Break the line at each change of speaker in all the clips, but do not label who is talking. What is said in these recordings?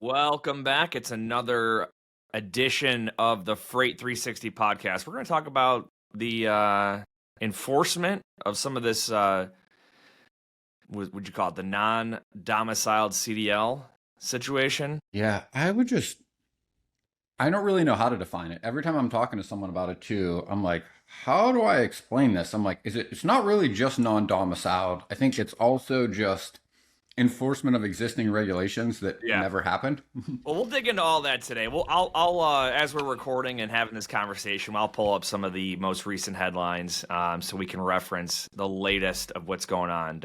Welcome back. It's another edition of the Freight 360 podcast. We're going to talk about the enforcement of some of this, what would you call it, the non-domiciled CDL situation.
Yeah, I don't really know how to define it. Every time I'm talking to someone about it too, I'm like, how do I explain this? I'm like, it's not really just non-domiciled. I think it's also just enforcement of existing regulations that
Yeah.
never happened.
Well, we'll dig into all that today. Well, I'll as we're recording and having this conversation, I'll pull up some of the most recent headlines so we can reference the latest of what's going on.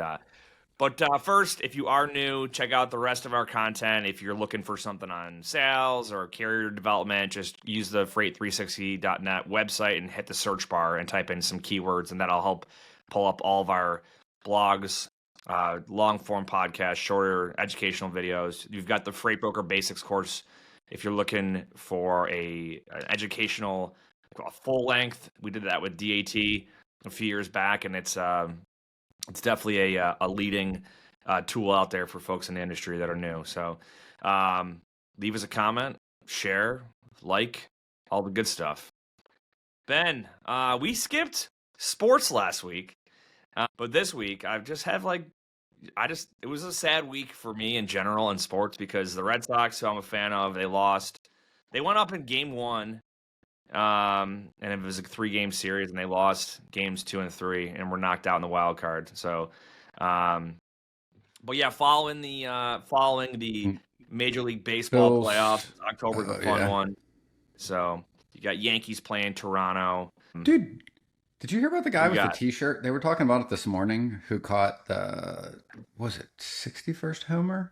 But first, if you are new, check out the rest of our content. If you're looking for something on sales or carrier development, just use the freight360.net website and hit the search bar and type in some keywords, and that'll help pull up all of our blogs, long form podcasts, shorter educational videos. You've got the Freight Broker Basics course if you're looking for an educational, full length. We did that with DAT a few years back, and it's definitely a leading tool out there for folks in the industry that are new. So leave us a comment, share, like, all the good stuff. Ben, we skipped sports last week, but this week I just have it was a sad week for me in general in sports because the Red Sox, who I'm a fan of, they lost. They went up in game one, and it was a 3-game series, and they lost games 2 and 3, and were knocked out in the wild card. So, but yeah, following the Major League Baseball
Bills,
playoffs, October's a fun
yeah.
one. So you got Yankees playing Toronto.
Dude, did you hear about the guy
We
with the
got
t-shirt? They were talking about it this morning who caught was it 61st homer?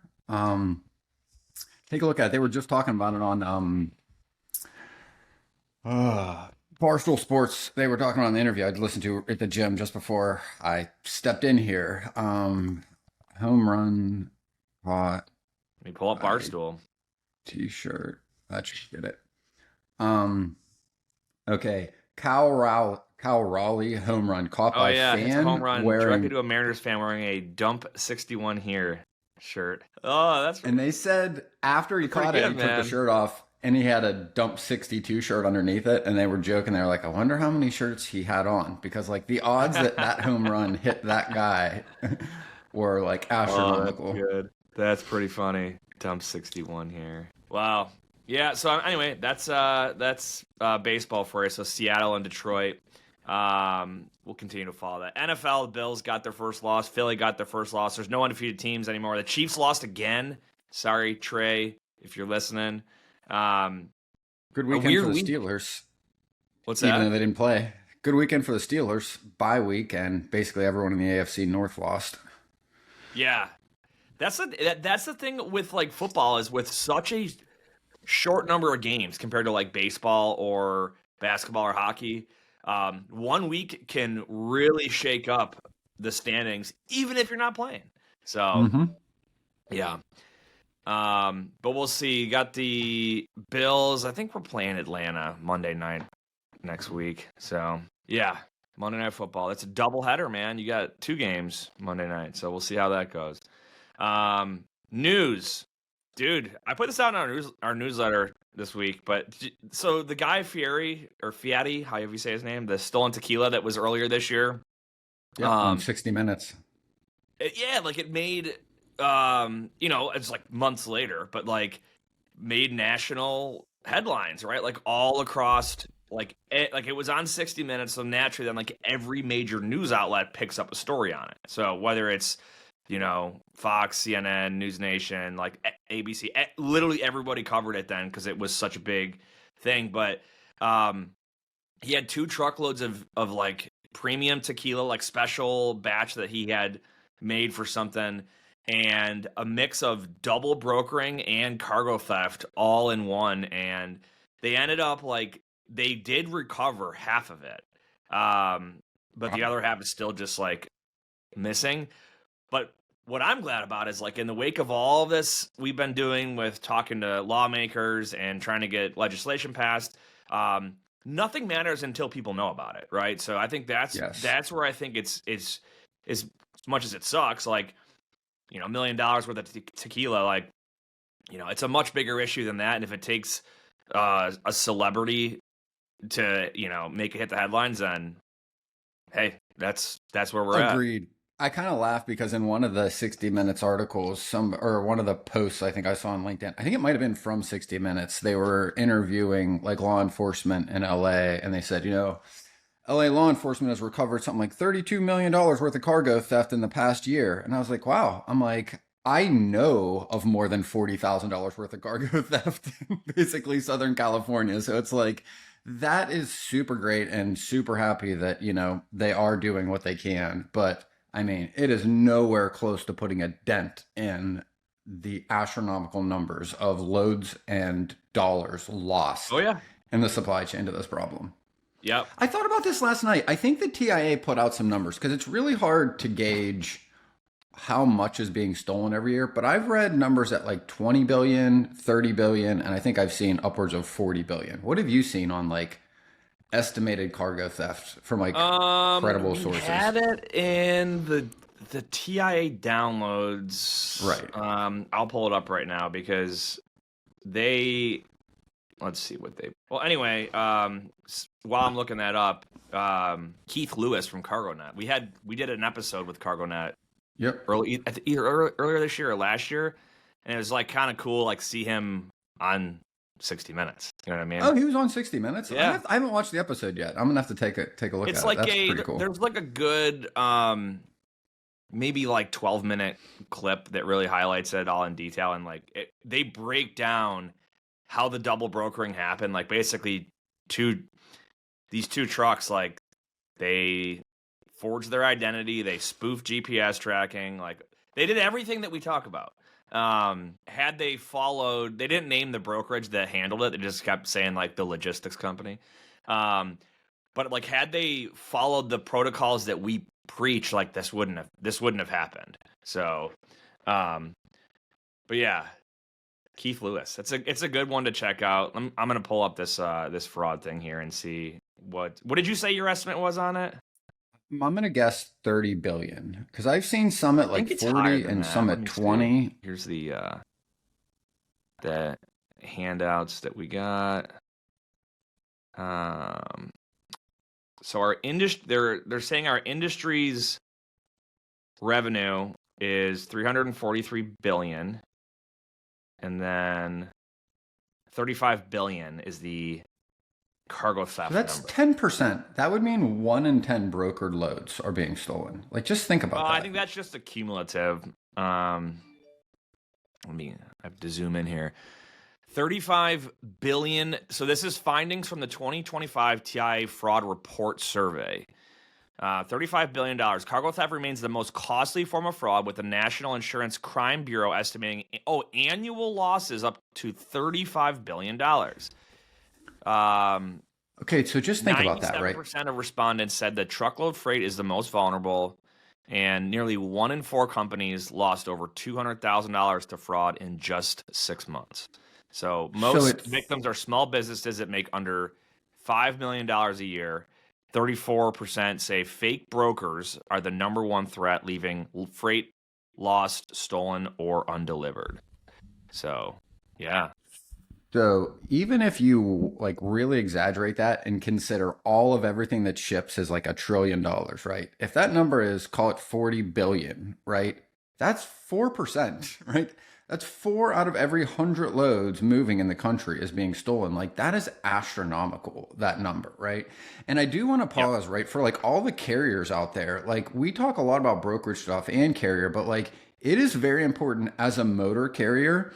Take a look at it. They were just talking about it on Barstool Sports. They were talking on the interview I'd listened to at the gym just before I stepped in here. Home run caught
let me pull up
by
Barstool.
t-shirt. That should get it. Okay. Cal Raleigh home run caught
Oh
by
yeah, it's a home
fan
run directly
wearing.
to a Mariners fan wearing a Dump 61 here shirt. Oh, that's
And they said after he
pretty
caught it,
good,
he took the
man.
shirt off and he had a Dump 62 shirt underneath it. And they were joking. They were like, I wonder how many shirts he had on. Because, like, the odds that that home run hit that guy were, like,
Oh, that's
astronomical.
good. That's pretty funny. Dump 61 here. Wow. Yeah, so anyway, that's baseball for you. So Seattle and Detroit. We'll continue to follow that. NFL, the Bills got their first loss. Philly got their first loss. There's no undefeated teams anymore. The Chiefs lost again. Sorry, Trey, if you're listening.
Good
A
weekend
weird
for the
week.
Steelers,
What's
even though
that?
they didn't play. Good weekend for the Steelers. Bye week, and basically everyone in the AFC North lost.
Yeah. That's the thing with like football is with such a short number of games compared to like baseball or basketball or hockey. 1 week can really shake up the standings, even if you're not playing. So
Mm-hmm.
yeah. But we'll see. You got the Bills. I think we're playing Atlanta Monday night next week. So yeah, Monday Night Football. That's a doubleheader, man. You got 2 games Monday night. So we'll see how that goes. News. Dude, I put this out in our newsletter this week, but so the guy Fieri, however you say his name, the stolen tequila that was earlier this year.
Yep, on
Um,
60 Minutes.
yeah, like it made, it's like months later, but like made national headlines, right? Like all across, like it was on 60 Minutes, so naturally, then like every major news outlet picks up a story on it. So whether it's Fox, CNN, News Nation, like ABC, literally everybody covered it then because it was such a big thing. But he had 2 truckloads of like premium tequila, like special batch that he had made for something, and a mix of double brokering and cargo theft all in one. And they ended up like they did recover half of it, but the other half is still just like missing. But what I'm glad about is like in the wake of all this we've been doing with talking to lawmakers and trying to get legislation passed, nothing matters until people know about it, right? So I think
Yes.
that's where I think it's as much as it sucks, like $1 million worth of tequila, like it's a much bigger issue than that. And if it takes a celebrity to, make it hit the headlines, then hey, that's where we're at.
Agreed. I kind of laugh because in one of the 60 Minutes articles, or one of the posts I think I saw on LinkedIn, I think it might have been from 60 Minutes. They were interviewing like law enforcement in LA, and they said, LA law enforcement has recovered something like $32 million worth of cargo theft in the past year. And I was like, wow. I'm like, I know of more than $40,000 worth of cargo theft in basically Southern California. So it's like, that is super great and super happy that, they are doing what they can. But I mean, it is nowhere close to putting a dent in the astronomical numbers of loads and dollars
Oh
lost
yeah.
in the supply chain to this problem.
Yep.
I thought about this last night. I think the TIA put out some numbers because it's really hard to gauge how much is being stolen every year. But I've read numbers at like 20 billion, 30 billion, and I think I've seen upwards of 40 billion. What have you seen on like estimated cargo theft from like credible
we
sources?
had it in the TIA downloads.
Right.
I'll pull it up right now because they. Let's see what they. Well, anyway, while I'm looking that up, Keith Lewis from CargoNet. We did an episode with CargoNet.
Yep.
Either earlier this year or last year, and it was like kind of cool, like see him on 60 Minutes. You know what I mean?
Oh, he was on 60 Minutes.
Yeah.
I haven't watched the episode yet. I'm gonna have to take a look
It's
at
like
it. That's pretty cool.
There's like a good maybe like 12-minute clip that really highlights it all in detail, and like they break down how the double brokering happened. Like basically these two trucks, like they forged their identity, they spoofed GPS tracking, like they did everything that we talk about. Had they followed, they didn't name the brokerage that handled it, they just kept saying like the logistics company. But like had they followed the protocols that we preach, like this wouldn't have happened. So but yeah, Keith Lewis. It's a good one to check out. I'm gonna pull up this fraud thing here and see what did you say your estimate was on it?
I'm gonna guess 30 billion because I've seen some at like 40 and some at 20.
Here's the handouts that we got. So our they're saying our industry's revenue is 343 billion. And then 35 billion is the cargo theft.
So that's 10%. That would mean 1 in 10 brokered loads are being stolen. Like, just think about that.
I think that's just a cumulative. I have to zoom in here. 35 billion. So this is findings from the 2025 TIA fraud report survey. $35 billion. Cargo theft remains the most costly form of fraud, with the National Insurance Crime Bureau estimating annual losses up to $35 billion.
Okay, so just think about that, right?
97% of respondents said that truckload freight is the most vulnerable, and nearly 1 in 4 companies lost over $200,000 to fraud in just 6 months. So most victims are small businesses that make under $5 million a year. 34% say fake brokers are the number one threat, leaving freight lost, stolen, or undelivered. So, yeah.
So even if you like really exaggerate that and consider all of everything that ships is like $1 trillion, right? If that number is, call it 40 billion, right? That's 4%, right? That's 4 out of every 100 loads moving in the country is being stolen. Like, that is astronomical, that number, right? And I do want to pause, right, for like all the carriers out there. Like, we talk a lot about brokerage stuff and carrier, but like, it is very important as a motor carrier.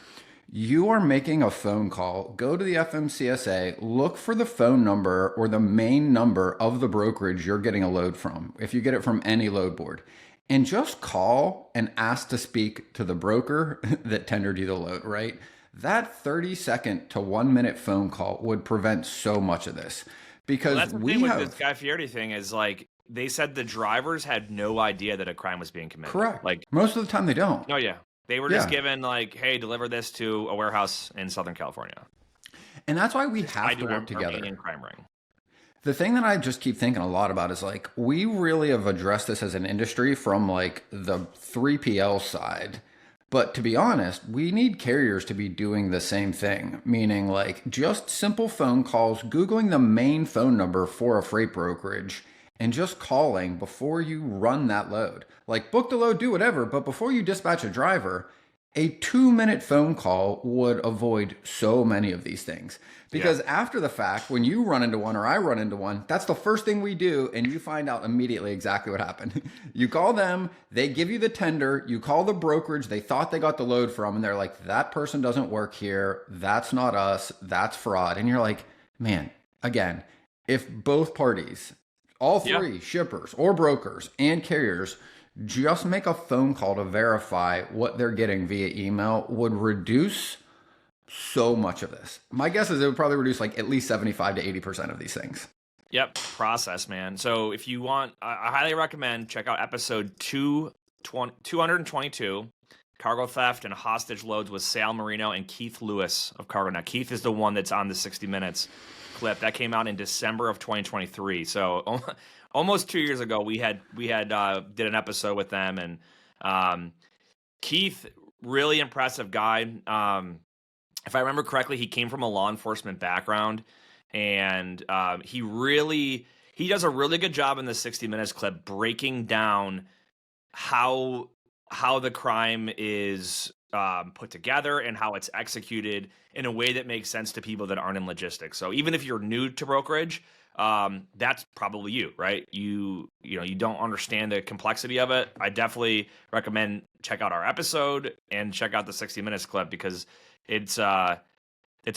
You are making a phone call, go to the FMCSA, look for the phone number or the main number of the brokerage you're getting a load from, if you get it from any load board. And just call and ask to speak to the broker that tendered you the load, right? That 30-second to 1-minute phone call would prevent so much of this. Because
that's the thing with this Guy Fieri thing is like, they said the drivers had no idea that a crime was being committed.
Correct.
Like,
most of the time they don't.
Oh, yeah. They were just given like, hey, deliver this to a warehouse in Southern California.
And that's why we have to work together.
Crime ring.
The thing that I just keep thinking a lot about is like, we really have addressed this as an industry from like the 3PL side, But to be honest, we need carriers to be doing the same thing, meaning like just simple phone calls, Googling the main phone number for a freight brokerage, and just calling before you run that load. Like book the load, do whatever, but before you dispatch a driver, a 2-minute phone call would avoid so many of these things. Because after the fact, when you run into one or I run into one, that's the first thing we do, and you find out immediately exactly what happened. You call them, they give you the tender, you call the brokerage they thought they got the load from, and they're like, that person doesn't work here, that's not us, that's fraud. And you're like, man, again, if both parties, all three, shippers or brokers and carriers, just make a phone call to verify what they're getting via email, would reduce so much of this. My guess is it would probably reduce like at least 75 to 80% of these things.
Yep, process, man. So if you want, I highly recommend check out episode 222, Cargo Theft and Hostage Loads with Sal Marino and Keith Lewis of Cargo. Now, Keith is the one that's on the 60 Minutes clip. That came out in December of 2023. So almost 2 years ago, we had did an episode with them, and Keith, really impressive guy. If I remember correctly, he came from a law enforcement background, and he does a really good job in the 60 Minutes clip breaking down how the crime is put together and how it's executed in a way that makes sense to people that aren't in logistics. So even if you're new to brokerage, that's probably you, right? You don't understand the complexity of it. I definitely recommend check out our episode and check out the 60 Minutes clip, because it's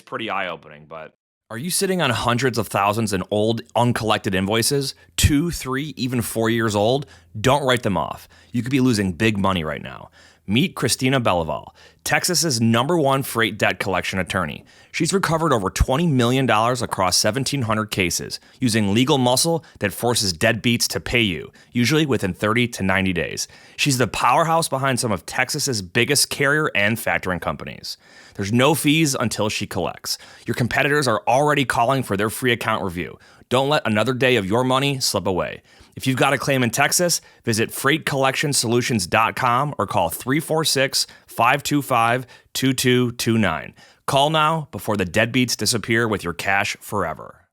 pretty eye-opening. But are you sitting on hundreds of thousands in old uncollected invoices, 2, 3, even 4 years old? Don't write them off. You could be losing big money right now. Meet Christina Belival, Texas's #1 freight debt collection attorney. She's recovered over $20 million across 1,700 cases using legal muscle that forces deadbeats to pay you, usually within 30 to 90 days. She's the powerhouse behind some of Texas's biggest carrier and factoring companies. There's no fees until she collects. Your competitors are already calling for their free account review. Don't let another day of your money slip away. If you've got a claim in Texas, visit freightcollectionsolutions.com or call 346-525-2229. Call now before the deadbeats disappear with your cash forever.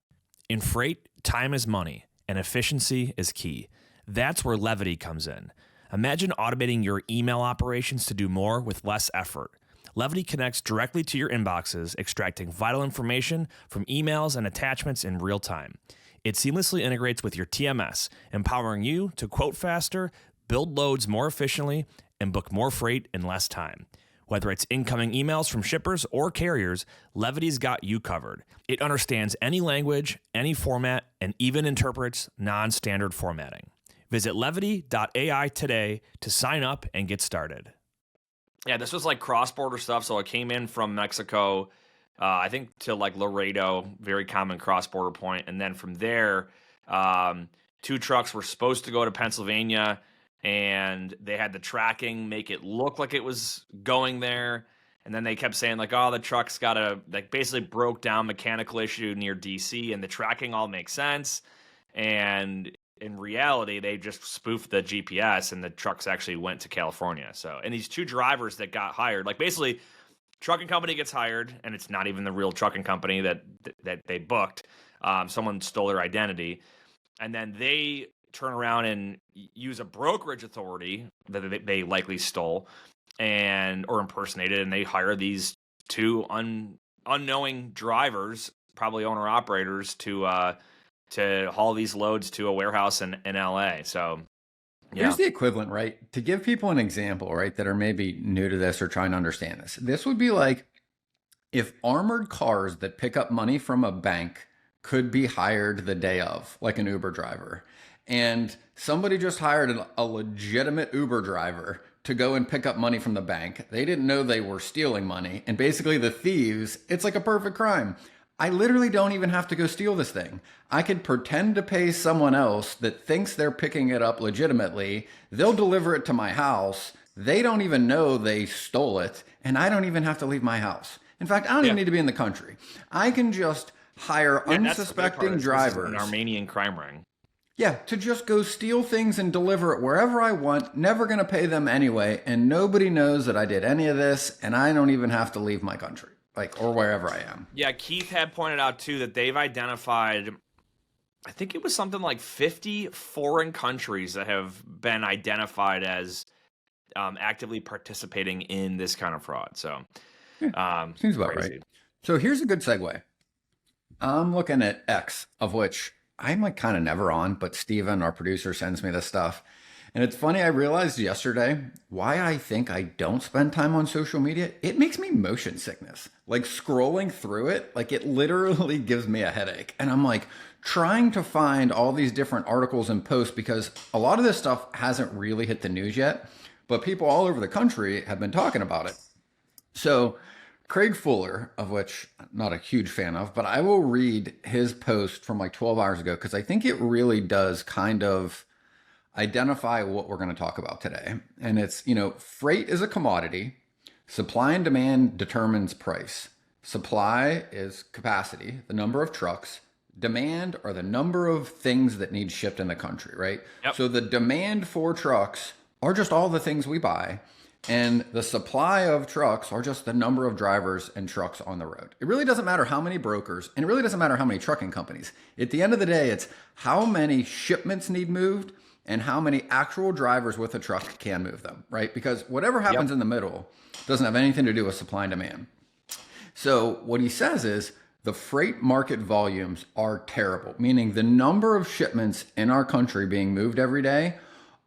In freight, time is money, and efficiency is key. That's where Levity comes in. Imagine automating your email operations to do more with less effort. Levity connects directly to your inboxes, extracting vital information from emails and attachments in real time. It seamlessly integrates with your TMS, empowering you to quote faster, build loads more efficiently, and book more freight in less time. Whether it's incoming emails from shippers or carriers, Levity's got you covered. It understands any language, any format, and even interprets non-standard formatting. Visit levity.ai today to sign up and get started. Yeah, this was like cross-border stuff, so it came in from Mexico, I think to like Laredo, very common cross-border point. And then from there, 2 trucks were supposed to go to Pennsylvania, and they had the tracking make it look like it was going there. And then they kept saying like, oh, the truck's got a, like basically broke down mechanical issue near DC, and the tracking all makes sense. And in reality, they just spoofed the GPS, and the trucks actually went to California. So, and these 2 drivers that got hired, like basically trucking company gets hired, and it's not even the real trucking company that they booked. Someone stole their identity, and then they turn around and use a brokerage authority that they likely stole or impersonated, and they hire these 2 unknowing drivers, probably owner operators, to haul these loads to a warehouse in LA. So
here's the equivalent, right? To give people an example, right, that are maybe new to this or trying to understand this. This would be like if armored cars that pick up money from a bank could be hired the day of, like an Uber driver. And somebody just hired a legitimate Uber driver to go and pick up money from the bank. They didn't know they were stealing money. And basically the thieves, it's like a perfect crime. I literally don't even have to go steal this thing. I could pretend to pay someone else that thinks they're picking it up legitimately. They'll deliver it to my house. They don't even know they stole it, and I don't even have to leave my house. In fact, I don't even need to be in the country. I can just hire unsuspecting drivers.
An Armenian crime ring.
Yeah, to just go steal things and deliver it wherever I want, never going to pay them anyway, and nobody knows that I did any of this, and I don't even have to leave my country, like, or wherever I am.
Yeah, Keith had pointed out too that they've identified, I think it was something like 50 foreign countries that have been identified as actively participating in this kind of fraud. So,
Seems about
crazy.
right. So here's a good segue. I'm looking at X, of which I'm like kind of never on, but Steven, our producer, sends me this stuff. And it's funny, I realized yesterday why I think I don't spend time on social media. It makes me motion sickness. Like scrolling through it, like it literally gives me a headache. And I'm like trying to find all these different articles and posts because a lot of this stuff hasn't really hit the news yet, but people all over the country have been talking about it. So Craig Fuller, of which I'm not a huge fan of, but I will read his post from like 12 hours ago because I think it really does kind of identify what we're going to talk about today. And it's, freight is a commodity. Supply and demand determines price. Supply is capacity, the number of trucks. Demand are the number of things that need shipped in the country, right?
Yep.
So the demand for trucks are just all the things we buy. And the supply of trucks are just the number of drivers and trucks on the road. It really doesn't matter how many brokers, and it really doesn't matter how many trucking companies. At the end of the day, it's how many shipments need moved and how many actual drivers with a truck can move them, right? Because whatever happens in the middle doesn't have anything to do with supply and demand. So what he says is the freight market volumes are terrible, meaning the number of shipments in our country being moved every day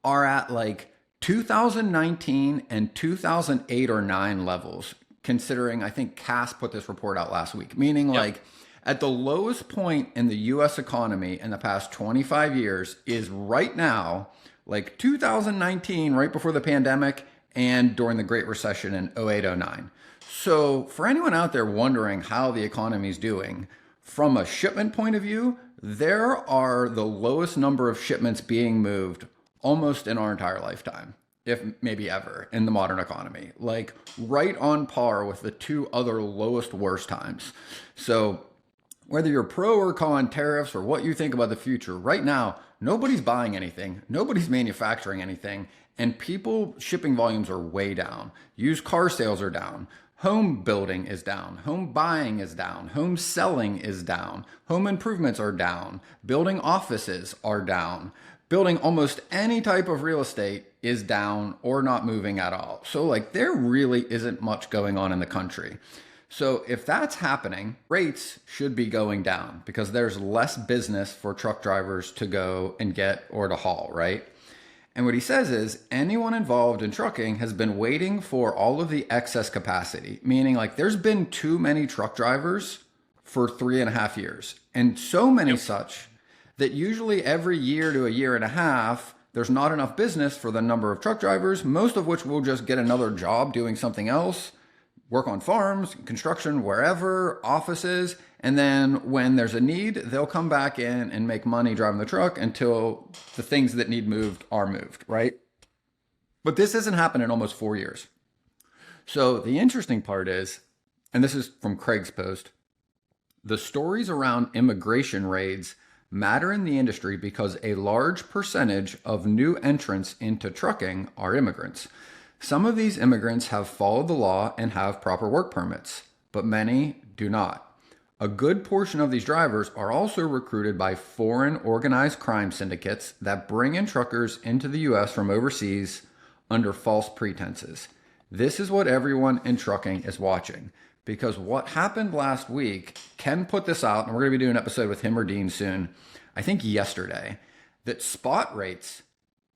are at like 2019 and 2008 or 9 levels, considering I think Cass put this report out last week, meaning like at the lowest point in the US economy in the past 25 years is right now, like 2019, right before the pandemic and during the Great Recession in 0809. So for anyone out there wondering how the economy is doing, from a shipment point of view, there are the lowest number of shipments being moved almost in our entire lifetime, if maybe ever, in the modern economy. Like right on par with the two other lowest worst times. So whether you're pro or con tariffs or what you think about the future, right now, nobody's buying anything, nobody's manufacturing anything, and people shipping volumes are way down. Used car sales are down. Home building is down. Home buying is down. Home selling is down. Home improvements are down. Building offices are down. Building almost any type of real estate is down or not moving at all. So like there really isn't much going on in the country. So if that's happening, rates should be going down because there's less business for truck drivers to go and get or to haul, right? And what he says is anyone involved in trucking has been waiting for all of the excess capacity, meaning like there's been too many truck drivers for 3.5 years and so many such that usually every year to a year and a half, there's not enough business for the number of truck drivers, most of which will just get another job doing something else, work on farms, construction, wherever, offices. And then when there's a need, they'll come back in and make money driving the truck until the things that need moved are moved, right? But this hasn't happened in almost 4 years. So the interesting part is, and this is from Craig's post, the stories around immigration raids matter in the industry because a large percentage of new entrants into trucking are immigrants. Some of these immigrants have followed the law and have proper work permits, but many do not. A good portion of these drivers are also recruited by foreign organized crime syndicates that bring in truckers into the US from overseas under false pretenses. This is what everyone in trucking is watching. Because what happened last week, Ken put this out, and we're going to be doing an episode with him or Dean soon, I think yesterday, that spot rates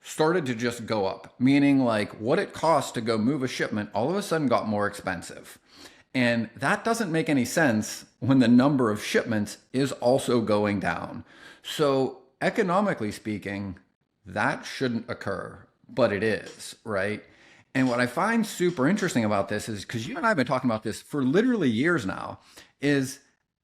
started to just go up, meaning like what it costs to go move a shipment all of a sudden got more expensive. And that doesn't make any sense when the number of shipments is also going down. So economically speaking, that shouldn't occur, but it is, right? And what I find super interesting about this is, because you and I have been talking about this for literally years now, is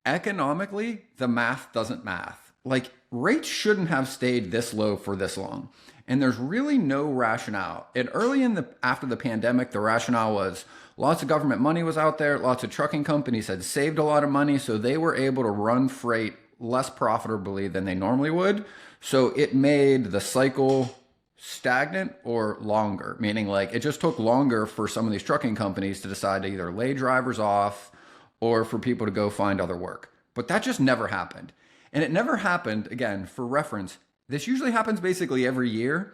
economically, the math doesn't math. Like rates shouldn't have stayed this low for this long. And there's really no rationale. And early after the pandemic, the rationale was lots of government money was out there. Lots of trucking companies had saved a lot of money. So they were able to run freight less profitably than they normally would. So it made the cycle stagnant or longer, meaning like it just took longer for some of these trucking companies to decide to either lay drivers off or for people to go find other work. But that just never happened. And it never happened, again, for reference, this usually happens basically every year.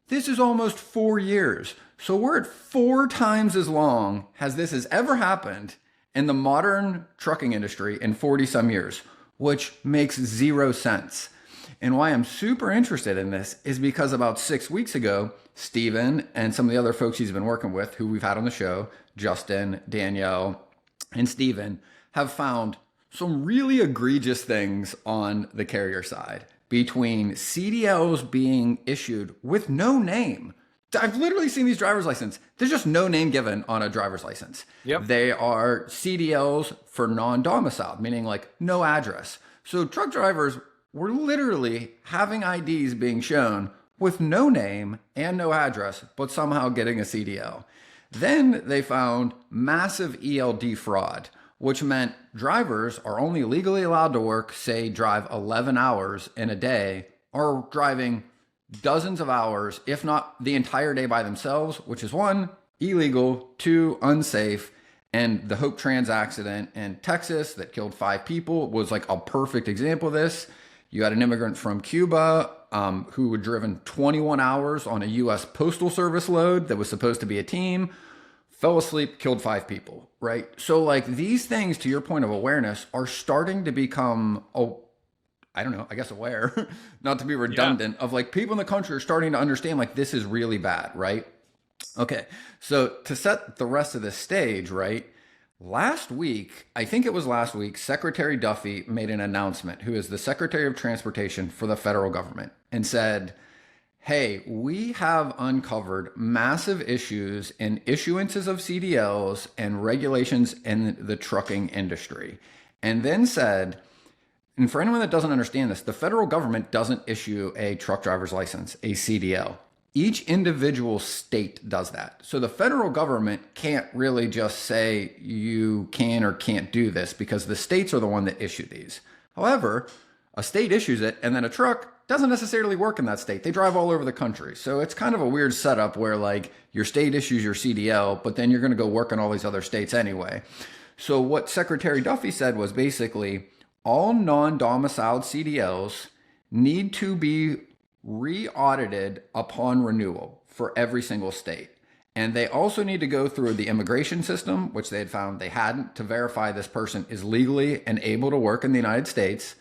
This is almost 4 years. So we're at 4 times as long as this has ever happened in the modern trucking industry in 40 some years, which makes 0 sense. And why I'm super interested in this is because about 6 weeks ago, Steven and some of the other folks he's been working with, who we've had on the show, Justin, Danielle, and Steven, have found some really egregious things on the carrier side, between CDLs being issued with no name. I've literally seen these driver's license. There's just no name given on a driver's license.
Yep.
They are CDLs for non-domiciled, meaning like no address. So truck drivers were literally having IDs being shown with no name and no address, but somehow getting a CDL. Then they found massive ELD fraud, which meant drivers are only legally allowed to work, say, drive 11 hours in a day, or driving dozens of hours, if not the entire day by themselves, which is 1, illegal, 2, unsafe. And the Hope Trans accident in Texas that killed 5 people was like a perfect example of this. You had an immigrant from Cuba who had driven 21 hours on a U.S. Postal Service load that was supposed to be a team, fell asleep, killed 5 people, right? So like these things, to your point of awareness, are starting to become, I don't know, I guess aware, not to be redundant, of like people in the country are starting to understand like this is really bad, right? Okay, so to set the rest of this stage, right? Last week, I think it was last week, Secretary Duffy made an announcement, who is the Secretary of Transportation for the federal government, and said, hey, we have uncovered massive issues in issuances of CDLs and regulations in the trucking industry. And then said, and for anyone that doesn't understand this, the federal government doesn't issue a truck driver's license, a CDL. Each individual state does that. So the federal government can't really just say you can or can't do this because the states are the one that issue these. However, a state issues it and then a truck doesn't necessarily work in that state. They drive all over the country. So it's kind of a weird setup where like your state issues your CDL, but then you're going to go work in all these other states anyway. So what Secretary Duffy said was basically all non-domiciled CDLs need to be re-audited upon renewal for every single state. And they also need to go through the immigration system, which they had found they hadn't, to verify this person is legally and able to work in the United States.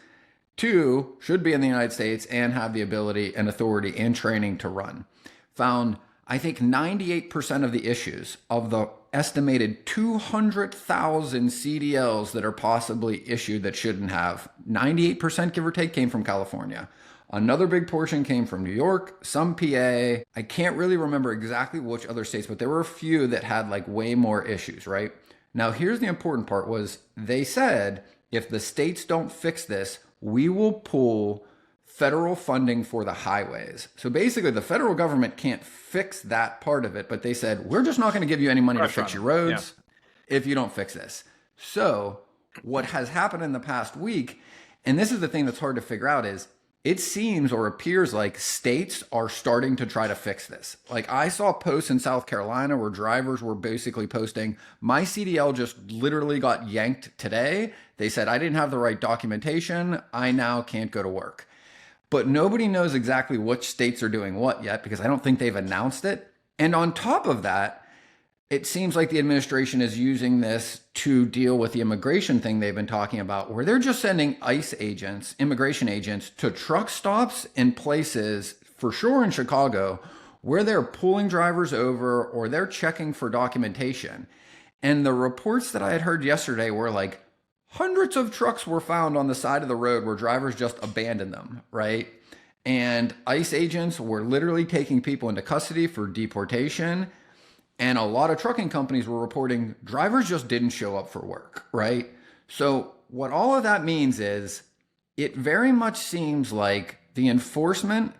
2, should be in the United States and have the ability and authority and training to run. Found, I think, 98% of the issues of the estimated 200,000 CDLs that are possibly issued that shouldn't have, 98% give or take came from California. Another big portion came from New York, some PA. I can't really remember exactly which other states, but there were a few that had like way more issues, right? Now, here's the important part was they said, if the states don't fix this, we will pull federal funding for the highways. So basically the federal government can't fix that part of it, but they said, we're just not going to give you any money to fix your roads if you don't fix this. So what has happened in the past week, and this is the thing that's hard to figure out, is it seems or appears like states are starting to try to fix this. Like I saw posts in South Carolina where drivers were basically posting, my CDL just literally got yanked today. They said, I didn't have the right documentation. I now can't go to work. But nobody knows exactly which states are doing what yet because I don't think they've announced it. And on top of that, it seems like the administration is using this to deal with the immigration thing they've been talking about, where they're just sending ICE agents, immigration agents, to truck stops in places, for sure in Chicago, where they're pulling drivers over or they're checking for documentation. And the reports that I had heard yesterday were like hundreds of trucks were found on the side of the road where drivers just abandoned them, right? And ICE agents were literally taking people into custody for deportation. And a lot of trucking companies were reporting drivers just didn't show up for work, right? So what all of that means is it very much seems like the enforcement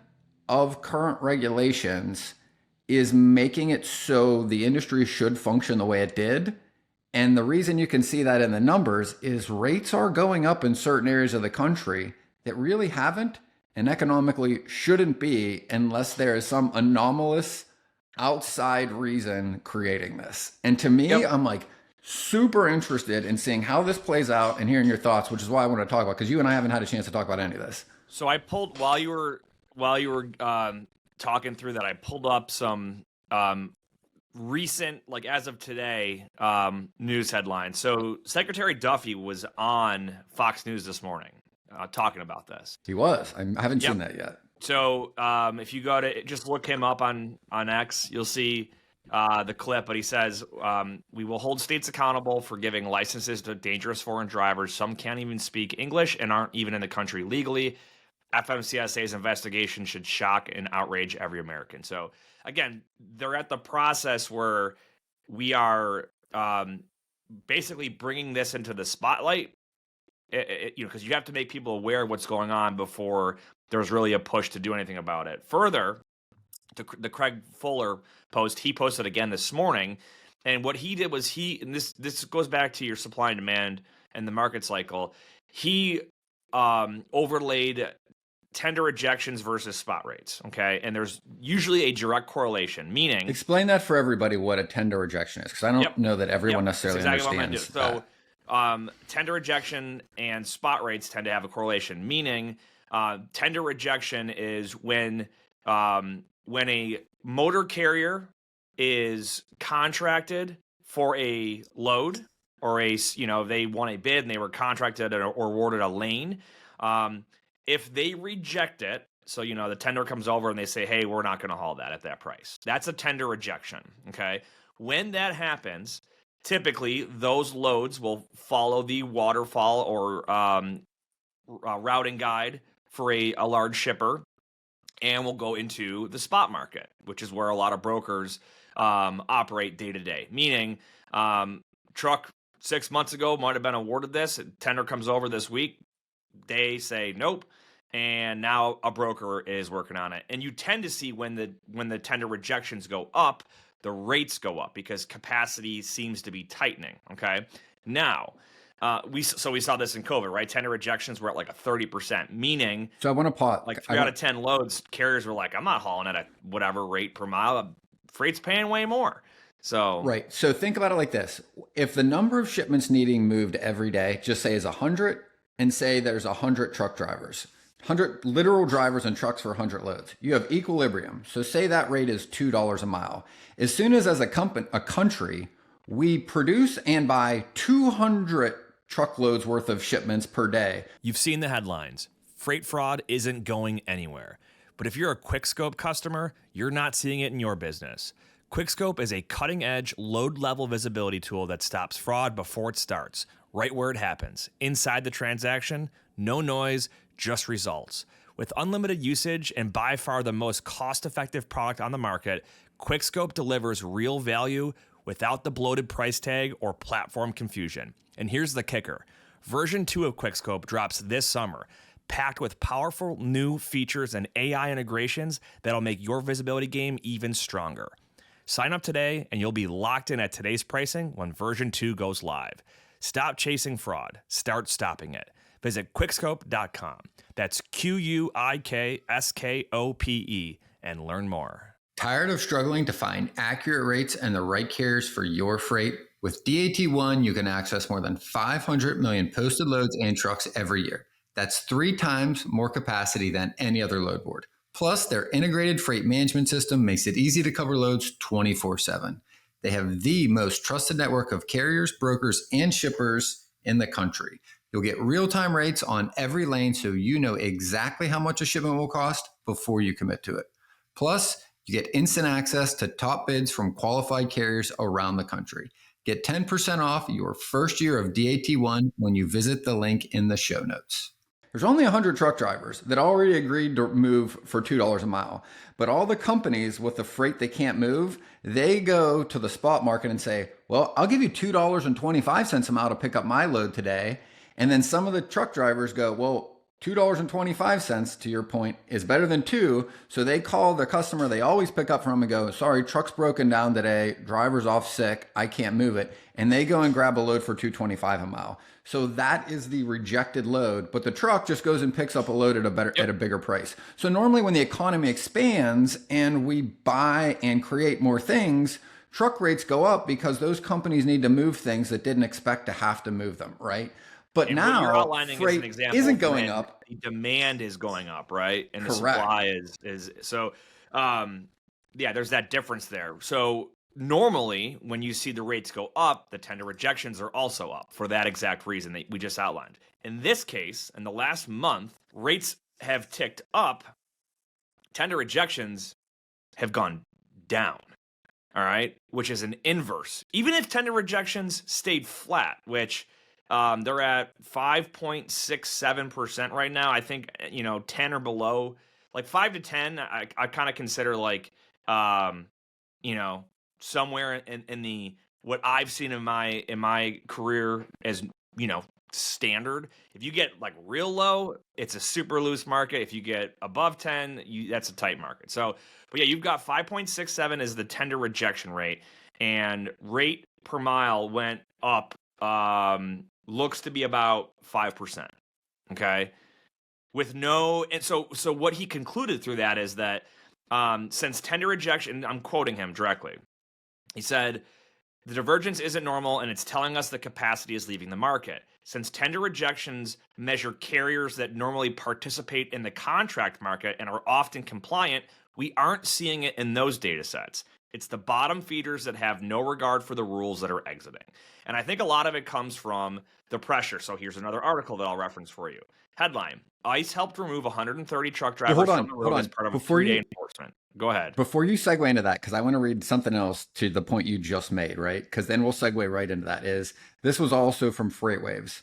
of current regulations is making it so the industry should function the way it did. And the reason you can see that in the numbers is rates are going up in certain areas of the country that really haven't and economically shouldn't be unless there is some anomalous outside reason creating this. And to me,
Yep.
I'm like super interested in seeing how this plays out and hearing your thoughts, which is why I want to talk about, because you and I haven't had a chance to talk about any of this.
So I pulled while you were talking through that. I pulled up some recent, like as of today, news headlines. So Secretary Duffy was on Fox News this morning talking about this.
He was. I haven't
Yep.
seen that yet.
So if you go to just look him up on X, you'll see the clip. But he says we will hold states accountable for giving licenses to dangerous foreign drivers. Some can't even speak English and aren't even in the country legally. FMCSA's investigation should shock and outrage every American. So again, they're at the process where we are basically bringing this into the spotlight. Because you have to make people aware of what's going on before there's really a push to do anything about it. Further, the Craig Fuller post, he posted again this morning, and what he did was and this goes back to your supply and demand and the market cycle. He overlaid tender rejections versus spot rates, okay? And there's usually a direct correlation, meaning...
Explain that for everybody what a tender rejection is, because I don't know that everyone necessarily
That's exactly
understands
what I'm gonna
that.
do. So tender rejection and spot rates tend to have a correlation, meaning tender rejection is when a motor carrier is contracted for a load or they won a bid and they were contracted or awarded a lane. If they reject it, so the tender comes over and they say, hey, we're not going to haul that at that price. That's a tender rejection, okay? When that happens, typically those loads will follow the waterfall or routing guide for a large shipper and will go into the spot market, which is where a lot of brokers operate day to day. Meaning, truck 6 months ago might have been awarded this. Tender comes over this week. They say nope, and now a broker is working on it. And you tend to see when the tender rejections go up, the rates go up because capacity seems to be tightening. Okay, now we saw this in COVID, right? Tender rejections were at like a 30%, meaning
So I want to pause.
like 3 out of 10 loads, carriers were like, I'm not hauling at a whatever rate per mile. Freight's paying way more. So
Right. So think about it like this. If the number of shipments needing moved every day, just say is 100, and say there's 100 truck drivers, 100 literal drivers and trucks for 100 loads, you have equilibrium. So say that rate is $2 a mile. As soon as a country, we produce and buy 200 truckloads worth of shipments per day.
You've seen the headlines. Freight fraud isn't going anywhere. But if you're a QuickScope customer, you're not seeing it in your business. QuickScope is a cutting-edge, load-level visibility tool that stops fraud before it starts, right where it happens. Inside the transaction, no noise, just results. With unlimited usage and by far the most cost-effective product on the market, QuickScope delivers real value without the bloated price tag or platform confusion. And here's the kicker. Version 2 of QuickScope drops this summer, packed with powerful new features and AI integrations that'll make your visibility game even stronger. Sign up today and you'll be locked in at today's pricing when version 2 goes live. Stop chasing fraud. Start stopping it. Visit quickscope.com. That's QUIKSKOPE and learn more.
Tired of struggling to find accurate rates and the right carriers for your freight? With DAT1, you can access more than 500 million posted loads and trucks every year. That's 3 times more capacity than any other load board. Plus, their integrated freight management system makes it easy to cover loads 24/7. They have the most trusted network of carriers, brokers, and shippers in the country. You'll get real-time rates on every lane so you know exactly how much a shipment will cost before you commit to it. Plus, you get instant access to top bids from qualified carriers around the country. Get 10% off your first year of DAT1 when you visit the link in the show notes. There's only 100 truck drivers that already agreed to move for $2 a mile. But all the companies with the freight they can't move, they go to the spot market and say, well, I'll give you $2.25 a mile to pick up my load today. And then some of the truck drivers go, well, $2.25, to your point, is better than two. So they call the customer they always pick up from and go, sorry, truck's broken down today. Driver's off sick. I can't move it. And they go and grab a load for $2.25 a mile. So that is the rejected load, but the truck just goes and picks up a load at a bigger price. So normally when the economy expands and we buy and create more things, truck rates go up because those companies need to move things that didn't expect to have to move them, right? But
and
now
what you're outlining
freight
is an example
isn't going up.
The demand is going up, right? And
Correct.
the supply is so. Yeah, there's that difference there. So normally, when you see the rates go up, the tender rejections are also up for that exact reason that we just outlined. In this case, in the last month, rates have ticked up. Tender rejections have gone down. All right, which is an inverse. Even if tender rejections stayed flat, which they're at 5.67% right now. I think 10 or below, like 5 to 10. I kind of consider like somewhere in the what I've seen in my career as standard. If you get like real low, it's a super loose market. If you get above 10, that's a tight market. So, but yeah, you've got 5.67 as the tender rejection rate, and rate per mile went up. Looks to be about 5%. Okay, with no, and so what he concluded through that is that since tender rejection, I'm quoting him directly. He said, the divergence isn't normal, and it's telling us the capacity is leaving the market. Since tender rejections measure carriers that normally participate in the contract market and are often compliant, we aren't seeing it in those data sets. It's the bottom feeders that have no regard for the rules that are exiting. And I think a lot of it comes from the pressure. So here's another article that I'll reference for you. Headline, ICE helped remove 130 truck drivers from the road as part of a 3-day enforcement. Go ahead.
Before you segue into that, because I want to read something else to the point you just made, right? Because then we'll segue right into that. This was also from FreightWaves.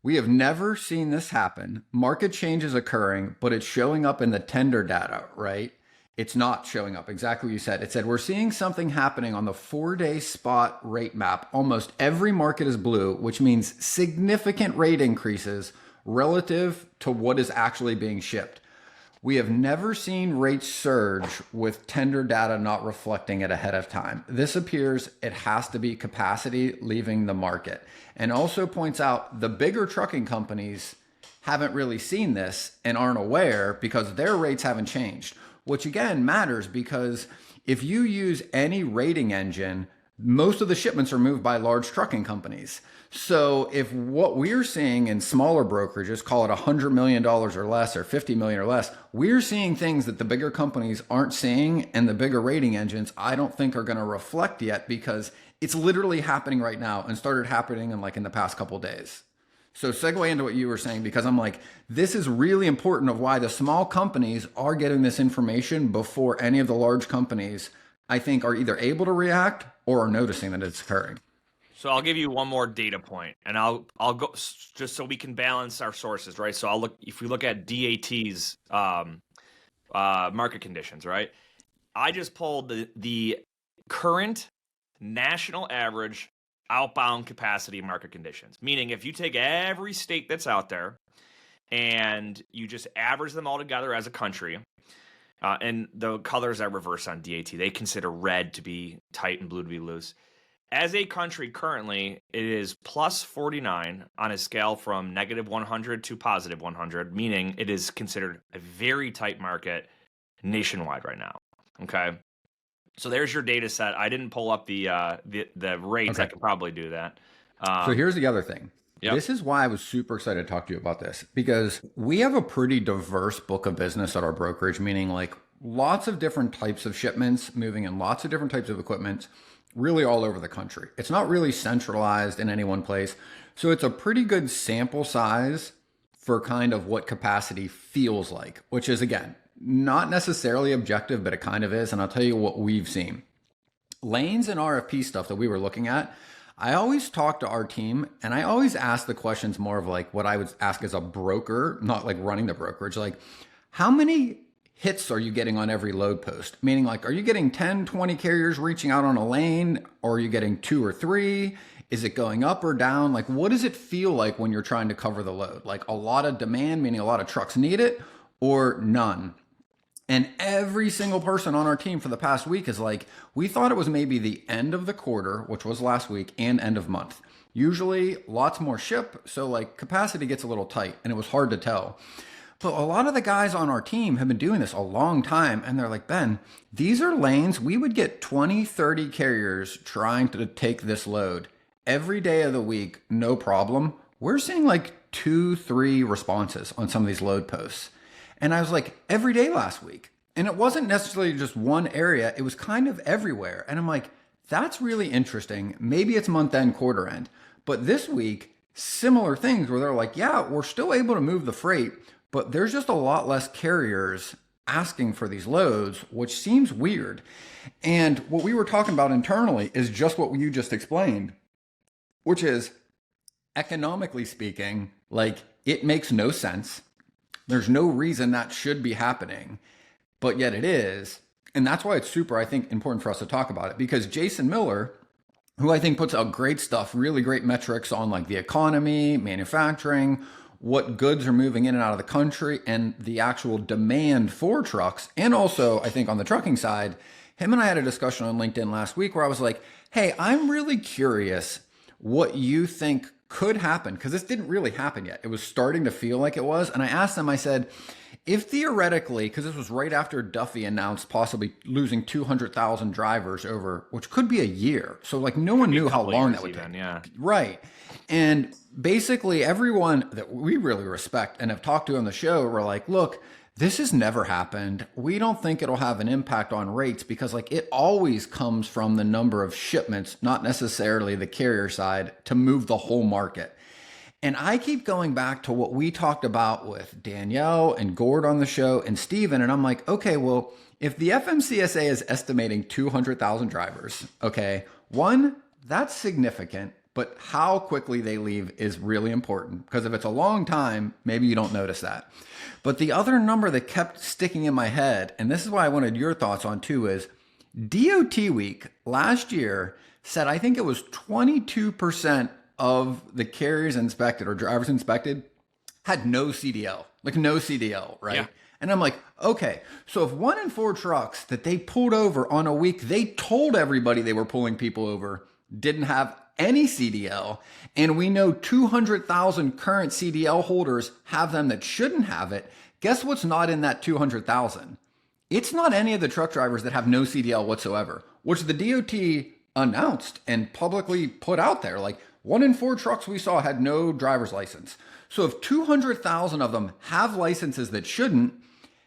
We have never seen this happen. Market change is occurring, but it's showing up in the tender data, right? It's not showing up. Exactly what you said. It said, we're seeing something happening on the 4-day spot rate map. Almost every market is blue, which means significant rate increases relative to what is actually being shipped. We have never seen rates surge with tender data not reflecting it ahead of time. This appears it has to be capacity leaving the market. And also points out the bigger trucking companies haven't really seen this and aren't aware because their rates haven't changed. Which again matters because if you use any rating engine, most of the shipments are moved by large trucking companies. So if what we're seeing in smaller brokerages, call it $100 million or less or 50 million or less, we're seeing things that the bigger companies aren't seeing, and the bigger rating engines I don't think are going to reflect yet because it's literally happening right now and started happening in the past couple of days. So segue into what you were saying, because I'm like, this is really important of why the small companies are getting this information before any of the large companies, I think, are either able to react or are noticing that it's occurring.
So I'll give you one more data point, and I'll go just so we can balance our sources, right? So if we look at DAT's market conditions, right? I just pulled the current national average outbound capacity market conditions, meaning if you take every state that's out there and you just average them all together as a country, and the colors are reversed on DAT, they consider red to be tight and blue to be loose. As a country currently, it is plus 49 on a scale from negative 100 to positive 100, meaning it is considered a very tight market nationwide right now. Okay. So there's your data set. I didn't pull up the rates. Okay. I could probably do that.
So here's the other thing.
Yep.
This is why I was super excited to talk to you about this, because we have a pretty diverse book of business at our brokerage, meaning lots of different types of shipments moving in lots of different types of equipment, really all over the country. It's not really centralized in any one place. So it's a pretty good sample size for kind of what capacity feels like, which is, again, not necessarily objective, but it kind of is. And I'll tell you what we've seen. Lanes and RFP stuff that we were looking at, I always talk to our team and I always ask the questions more of what I would ask as a broker, not running the brokerage. How many hits are you getting on every load post? Meaning are you getting 10, 20 carriers reaching out on a lane, or are you getting 2 or 3? Is it going up or down? Like, what does it feel like when you're trying to cover the load? Like a lot of demand, meaning a lot of trucks need it, or none? And every single person on our team for the past week is like, we thought it was maybe the end of the quarter, which was last week, and end of month. Usually lots more ship, so like capacity gets a little tight, and it was hard to tell. But a lot of the guys on our team have been doing this a long time, and they're like, Ben, these are lanes we would get 20, 30 carriers trying to take this load every day of the week, no problem. We're seeing like 2, 3 responses on some of these load posts. And I was like, every day last week. And it wasn't necessarily just one area, it was kind of everywhere. And I'm like, that's really interesting. Maybe it's month end, quarter end. But this week, similar things where they're like, yeah, we're still able to move the freight, but there's just a lot less carriers asking for these loads, which seems weird. And what we were talking about internally is just what you just explained, which is economically speaking, like it makes no sense. There's no reason that should be happening, but yet it is. And that's why it's super, I think, important for us to talk about it, because Jason Miller, who I think puts out great stuff, really great metrics on like the economy, manufacturing, what goods are moving in and out of the country, and the actual demand for trucks. And also, I think on the trucking side, him and I had a discussion on LinkedIn last week where I was like, hey, I'm really curious what you think could happen, because this didn't really happen yet. It was starting to feel like it was. And I asked them, I said, if theoretically, because this was right after Duffy announced possibly losing 200,000 drivers over, which could be a year. So like no one knew how long that would take.
Yeah.
Right. And basically everyone that we really respect and have talked to on the show were like, look, this has never happened. We don't think it'll have an impact on rates because like it always comes from the number of shipments, not necessarily the carrier side, to move the whole market. And I keep going back to what we talked about with Danielle and Gord on the show and Steven. And I'm like, okay, well, if the FMCSA is estimating 200,000 drivers, okay, one, that's significant. But how quickly they leave is really important, because if it's a long time, maybe you don't notice that. But the other number that kept sticking in my head, and this is why I wanted your thoughts on too, is DOT week last year said, I think it was 22% of the carriers inspected or drivers inspected had no CDL, like no CDL, right? Yeah. And I'm like, okay, so if 1 in 4 trucks that they pulled over on a week, they told everybody they were pulling people over, didn't have any CDL, and we know 200,000 current CDL holders have them that shouldn't have it, guess what's not in that 200,000? It's not any of the truck drivers that have no CDL whatsoever, which the DOT announced and publicly put out there. Like 1 in 4 trucks we saw had no driver's license. So if 200,000 of them have licenses that shouldn't,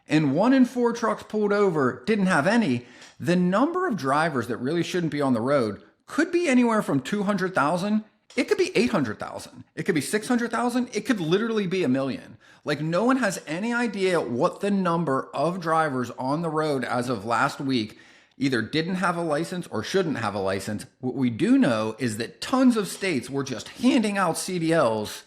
and 1 in 4 trucks pulled over didn't have any, the number of drivers that really shouldn't be on the road could be anywhere from 200,000. It could be 800,000. It could be 600,000. It could literally be 1 million. Like no one has any idea what the number of drivers on the road as of last week either didn't have a license or shouldn't have a license. What we do know is that tons of states were just handing out CDLs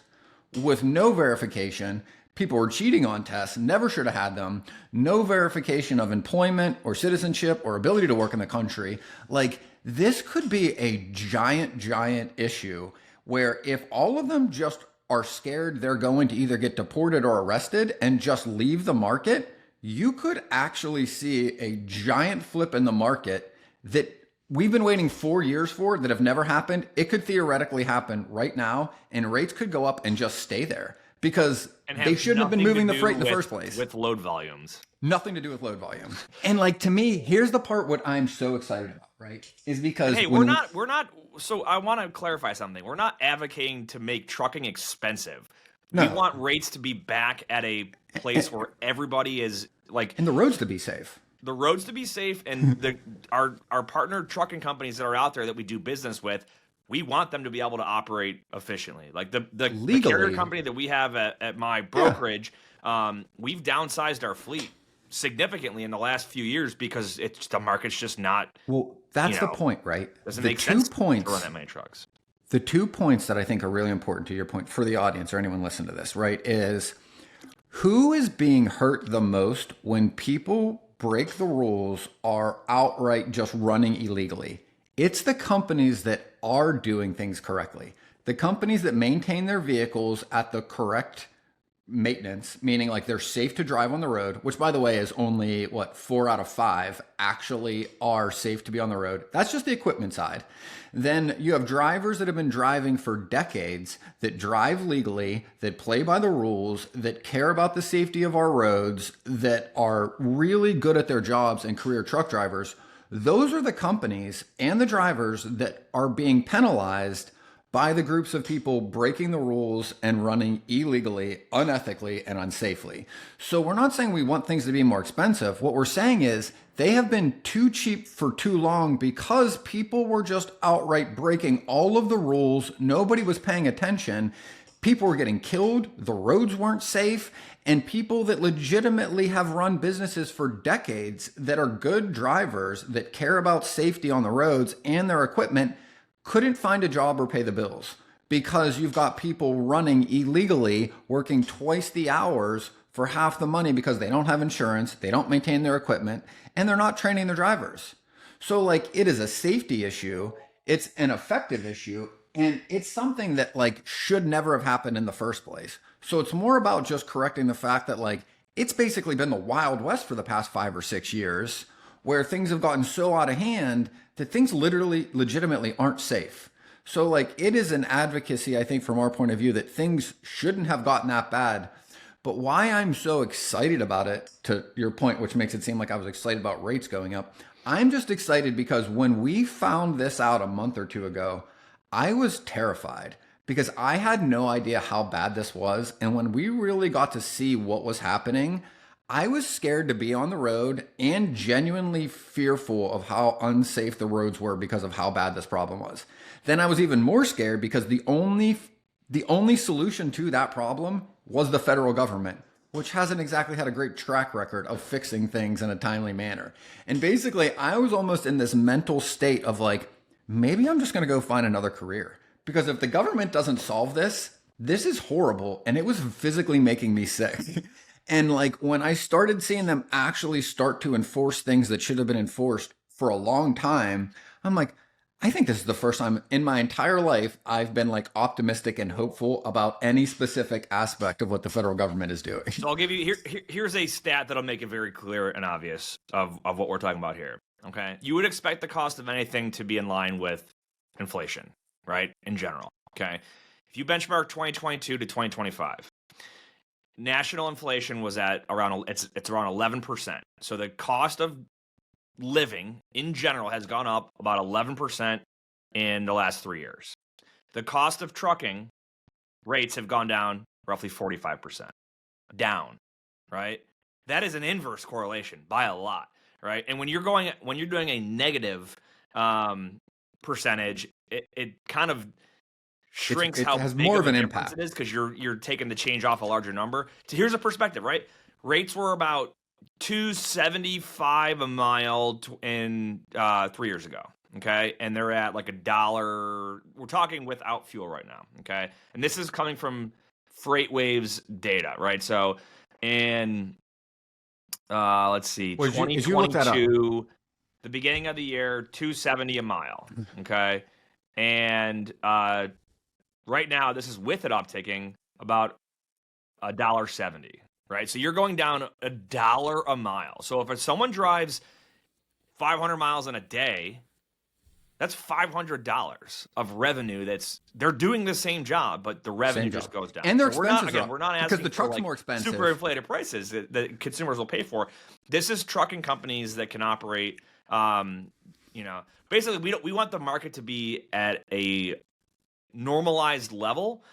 with no verification. People were cheating on tests, never should have had them. No verification of employment or citizenship or ability to work in the country. Like this could be a giant issue where if all of them just are scared they're going to either get deported or arrested and just leave the market, you could actually see a giant flip in the market that we've been waiting 4 years for that have never happened. It could theoretically happen right now, and rates could go up and just stay there because they shouldn't have been moving the freight in the first place.
With load volumes.
Nothing to do with load volume. And like to me, here's the part what I'm so excited about, right? Is because
hey, we're not so I want to clarify something. We're not advocating to make trucking expensive. No. We want rates to be back at a place where everybody is like,
and the roads to be safe.
The roads to be safe, and our partner trucking companies that are out there that we do business with, we want them to be able to operate efficiently. Like the carrier company that we have at my brokerage, we've downsized our fleet significantly in the last few years because the market's just not.
Well, that's the point, right?
Doesn't make sense to run that many trucks.
The 2 points that I think are really important to your point for the audience or anyone listening to this, right, is who is being hurt the most when people break the rules, are outright just running illegally? It's the companies that are doing things correctly. The companies that maintain their vehicles at the correct maintenance, meaning like they're safe to drive on the road, which by the way is only what 4 out of 5 actually are safe to be on the road. That's just the equipment side. Then you have drivers that have been driving for decades that drive legally, that play by the rules, that care about the safety of our roads, that are really good at their jobs and career truck drivers. Those are the companies and the drivers that are being penalized by the groups of people breaking the rules and running illegally, unethically, and unsafely. So we're not saying we want things to be more expensive. What we're saying is they have been too cheap for too long because people were just outright breaking all of the rules. Nobody was paying attention. People were getting killed. The roads weren't safe. And people that legitimately have run businesses for decades that are good drivers that care about safety on the roads and their equipment couldn't find a job or pay the bills because you've got people running illegally, working twice the hours for half the money because they don't have insurance, they don't maintain their equipment, and they're not training their drivers. So like it is a safety issue, it's an effective issue, and it's something that like should never have happened in the first place. So it's more about just correcting the fact that like it's basically been the Wild West for the past 5 or 6 years where things have gotten so out of hand that things literally, legitimately aren't safe. So like it is an advocacy, I think, from our point of view that things shouldn't have gotten that bad. But why I'm so excited about it, to your point, which makes it seem like I was excited about rates going up, I'm just excited because when we found this out a month or two ago, I was terrified because I had no idea how bad this was. And when we really got to see what was happening, I was scared to be on the road and genuinely fearful of how unsafe the roads were because of how bad this problem was. Then I was even more scared because the only solution to that problem was the federal government, which hasn't exactly had a great track record of fixing things in a timely manner. And basically, I was almost in this mental state of like, maybe I'm just going to go find another career. Because if the government doesn't solve this, this is horrible. And it was physically making me sick. And like when I started seeing them actually start to enforce things that should have been enforced for a long time, I'm like, I think this is the first time in my entire life I've been like optimistic and hopeful about any specific aspect of what the federal government is doing.
So I'll give you here's a stat that'll make it very clear and obvious of what we're talking about here. Okay, you would expect the cost of anything to be in line with inflation, right? In general, okay. If you benchmark 2022 to 2025. National inflation was at around it's around 11%. So the cost of living in general has gone up about 11% in the last 3 years. The cost of trucking rates have gone down roughly 45%. Down, right? That is an inverse correlation by a lot, right? And when you're doing a negative percentage, it kind of shrinks
it
how
has
big
more
of
an
a
impact.
it is because you're taking the change off a larger number. So here's a perspective, right? Rates were about $2.75 a mile in 3 years ago. Okay, and they're at like $1. We're talking without fuel right now. Okay, and this is coming from FreightWaves data, right? So in let's see,
Well, as you look that up,
2022, the beginning of the year, $2.70 a mile. Okay, and right now, this is with it upticking about $1.70, right? So you're going down $1 a mile. So if someone drives 500 miles in a day, that's $500 of revenue. They're doing the same job, but the revenue just goes down.
And their
so
expenses
we're not asking
because the truck's
for, like,
more expensive.
super inflated prices that consumers will pay for. This is trucking companies that can operate. Basically, we want the market to be at a normalized level,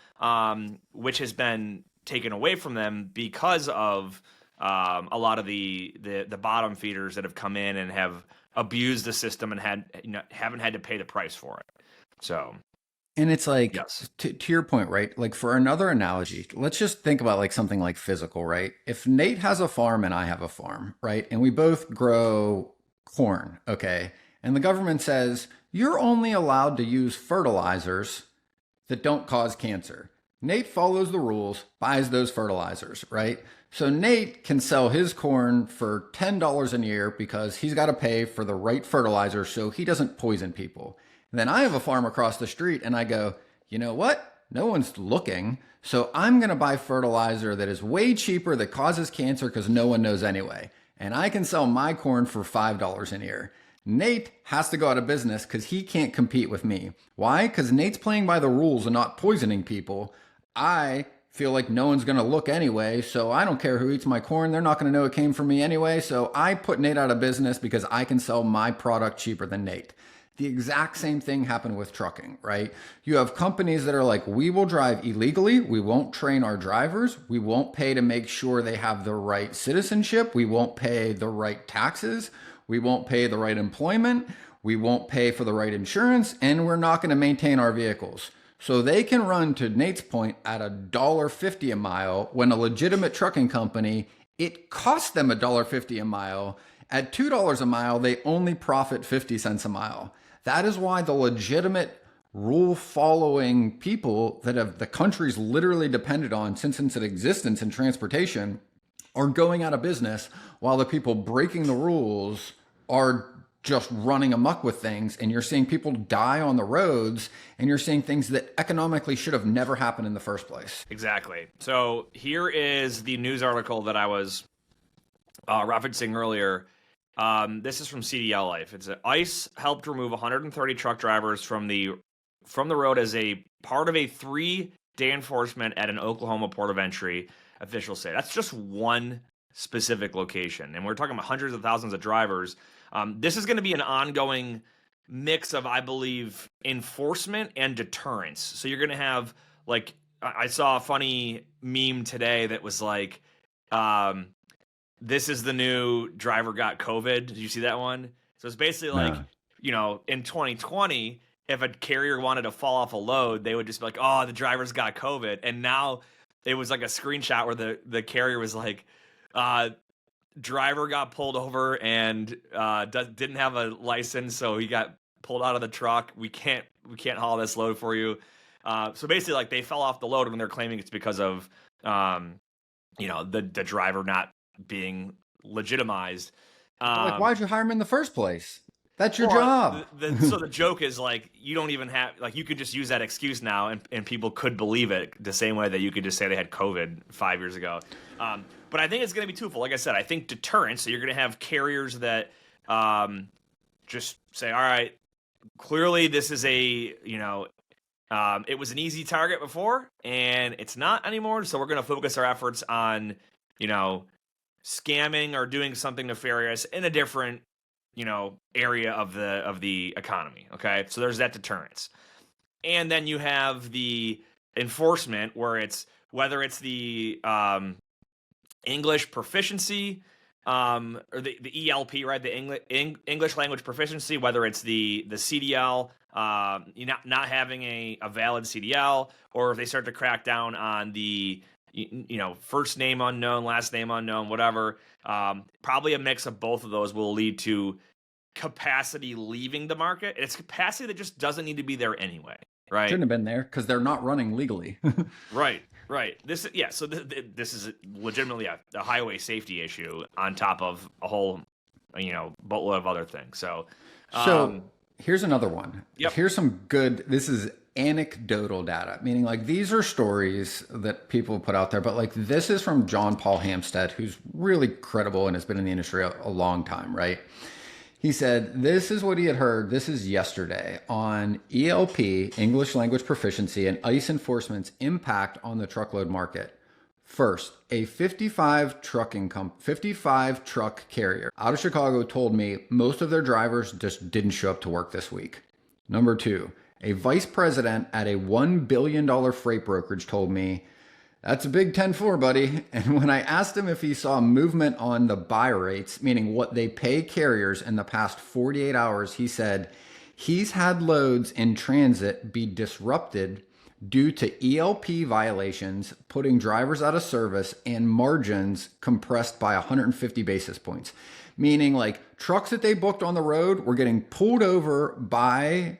which has been taken away from them because of a lot of the bottom feeders that have come in and have abused the system and haven't had to pay the price for it. So,
and it's like,
yes.
to your point, right? Like for another analogy, let's just think about like something like physical, right? If Nate has a farm and I have a farm, right? And we both grow corn, okay? And the government says, you're only allowed to use fertilizers that don't cause cancer. Nate follows the rules, buys those fertilizers, right? So Nate can sell his corn for $10 a year because he's got to pay for the right fertilizer so he doesn't poison people. And then I have a farm across the street and I go, you know what? No one's looking. So I'm going to buy fertilizer that is way cheaper that causes cancer because no one knows anyway. And I can sell my corn for $5 an ear. Nate has to go out of business because he can't compete with me. Why? Because Nate's playing by the rules and not poisoning people. I feel like no one's going to look anyway, so I don't care who eats my corn. They're not going to know it came from me anyway. So I put Nate out of business because I can sell my product cheaper than Nate. The exact same thing happened with trucking, right? You have companies that are like, we will drive illegally. We won't train our drivers. We won't pay to make sure they have the right citizenship. We won't pay the right taxes. We won't pay the right employment. We won't pay for the right insurance. And we're not going to maintain our vehicles. So they can run, to Nate's point, at $1.50 a mile when a legitimate trucking company, it costs them $1.50 a mile. At $2 a mile, they only profit 50 cents a mile. That is why the legitimate rule-following people that have the country's literally depended on since its existence in transportation are going out of business, while the people breaking the rules are just running amok with things, and you're seeing people die on the roads, and you're seeing things that economically should have never happened in the first place.
Exactly. So here is the news article that I was referencing earlier. This is from CDL Life. It's ICE helped remove 130 truck drivers from the road as a part of a 3-day enforcement at an Oklahoma port of entry, officials say. That's just one specific location, and we're talking about hundreds of thousands of drivers. This is going to be an ongoing mix of, I believe, enforcement and deterrence. So you're going to have, like, I saw a funny meme today that was like, this is the new driver got COVID. Did you see that one? So it's basically like, you know, in 2020, if a carrier wanted to fall off a load, they would just be like, oh, the driver's got COVID. And now it was like a screenshot where the carrier was like, driver got pulled over and didn't have a license, so he got pulled out of the truck. We can't haul this load for you. So basically, like, they fell off the load when they're claiming it's because of the driver not being legitimized.
Like, why'd you hire him in the first place? That's your job.
So the joke is, like, you don't even have, like, you could just use that excuse now and people could believe it the same way that you could just say they had COVID 5 years ago. But I think it's going to be twofold. Like I said, I think deterrence. So you're going to have carriers that just say, all right, clearly this is it was an easy target before and it's not anymore. So we're going to focus our efforts on, scamming or doing something nefarious in a different, area of the economy. Okay. So there's that deterrence. And then you have the enforcement whether it's the English proficiency, or the ELP, right? The English language proficiency, whether it's the CDL, not having a valid CDL, or if they start to crack down on the, first name unknown, last name unknown, whatever. Probably a mix of both of those will lead to capacity leaving the market. It's capacity that just doesn't need to be there anyway, right?
Shouldn't have been there because they're not running legally.
Right. So this is legitimately a highway safety issue on top of a whole, boatload of other things. So
here's another one.
Yep.
Here's some good. This is anecdotal data, meaning like these are stories that people put out there, but like this is from John Paul Hampstead, who's really credible and has been in the industry a long time, right? He said, this is what he had heard. This is yesterday on ELP, English language proficiency, and ICE enforcement's impact on the truckload market. First, a 55 truck carrier out of Chicago told me most of their drivers just didn't show up to work this week. Number two, a vice president at a $1 billion freight brokerage told me, that's a big 10-4, buddy. And when I asked him if he saw movement on the buy rates, meaning what they pay carriers in the past 48 hours, he said he's had loads in transit be disrupted due to ELP violations, putting drivers out of service, and margins compressed by 150 basis points. Meaning like trucks that they booked on the road were getting pulled over by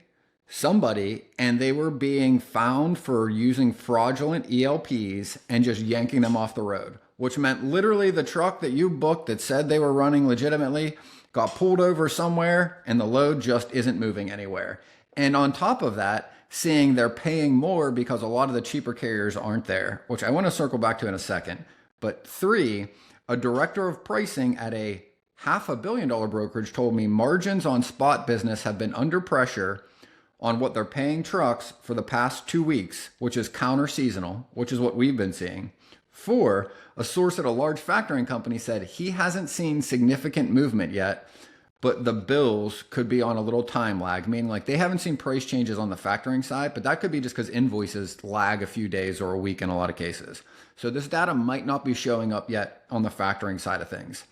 somebody, and they were being found for using fraudulent ELPs and just yanking them off the road, which meant literally the truck that you booked that said they were running legitimately got pulled over somewhere and the load just isn't moving anywhere. And on top of that, seeing they're paying more because a lot of the cheaper carriers aren't there, which I want to circle back to in a second. But three, a director of pricing at a $500 million brokerage told me margins on spot business have been under pressure on what they're paying trucks for the past 2 weeks, which is counter seasonal, which is what we've been seeing. Four, a source at a large factoring company said he hasn't seen significant movement yet, but the bills could be on a little time lag, meaning like they haven't seen price changes on the factoring side, but that could be just because invoices lag a few days or a week in a lot of cases. So this data might not be showing up yet on the factoring side of things.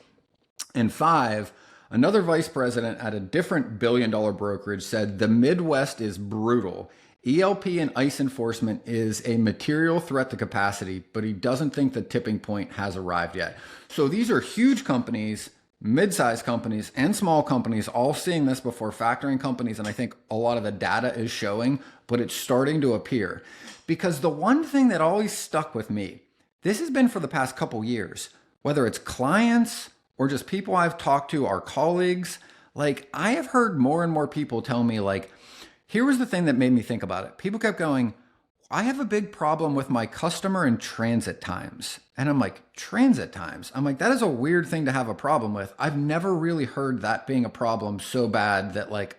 And five, another vice president at a different billion-dollar brokerage said the Midwest is brutal. ELP and ICE enforcement is a material threat to capacity, but he doesn't think the tipping point has arrived yet. So these are huge companies, mid-sized companies, and small companies all seeing this before factoring companies, and I think a lot of the data is showing, but it's starting to appear. Because the one thing that always stuck with me, this has been for the past couple years, whether it's clients or just people I've talked to, our colleagues, like I have heard more and more people tell me like, here was the thing that made me think about it. People kept going, I have a big problem with my customer and transit times. And I'm like, transit times? I'm like, that is a weird thing to have a problem with. I've never really heard that being a problem so bad that like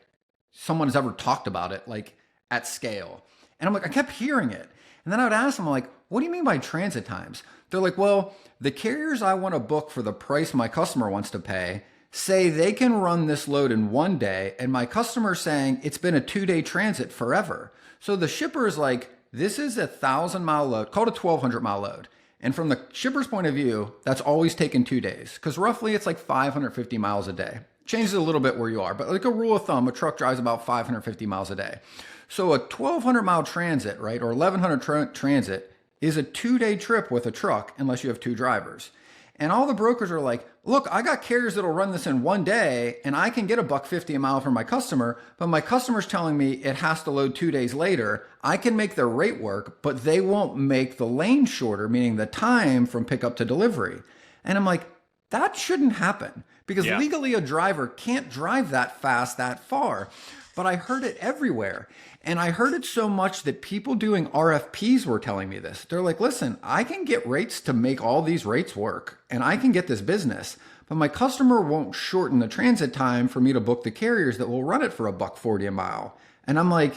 someone has ever talked about it like at scale. And I'm like, I kept hearing it. And then I would ask them like, what do you mean by transit times? They're like, well, the carriers I want to book for the price my customer wants to pay say they can run this load in 1 day, and my customer's saying it's been a 2-day transit forever. So the shipper is like, this is a 1,000-mile load, called a 1,200-mile load. And from the shipper's point of view, that's always taken 2 days, because roughly it's like 550 miles a day. Changes a little bit where you are, but like a rule of thumb, a truck drives about 550 miles a day. So a 1,200-mile transit, right, or 1,100 transit is a 2-day trip with a truck unless you have 2 drivers. And all the brokers are like, look, I got carriers that'll run this in 1 day and I can get $1.50 a mile from my customer, but my customer's telling me it has to load 2 days later. I can make their rate work, but they won't make the lane shorter, meaning the time from pickup to delivery. And I'm like, that shouldn't happen because legally a driver can't drive that fast, that far. But I heard it everywhere. And I heard it so much that people doing RFPs were telling me this. They're like, listen, I can get rates to make all these rates work and I can get this business, but my customer won't shorten the transit time for me to book the carriers that will run it for $1.40 a mile. And I'm like,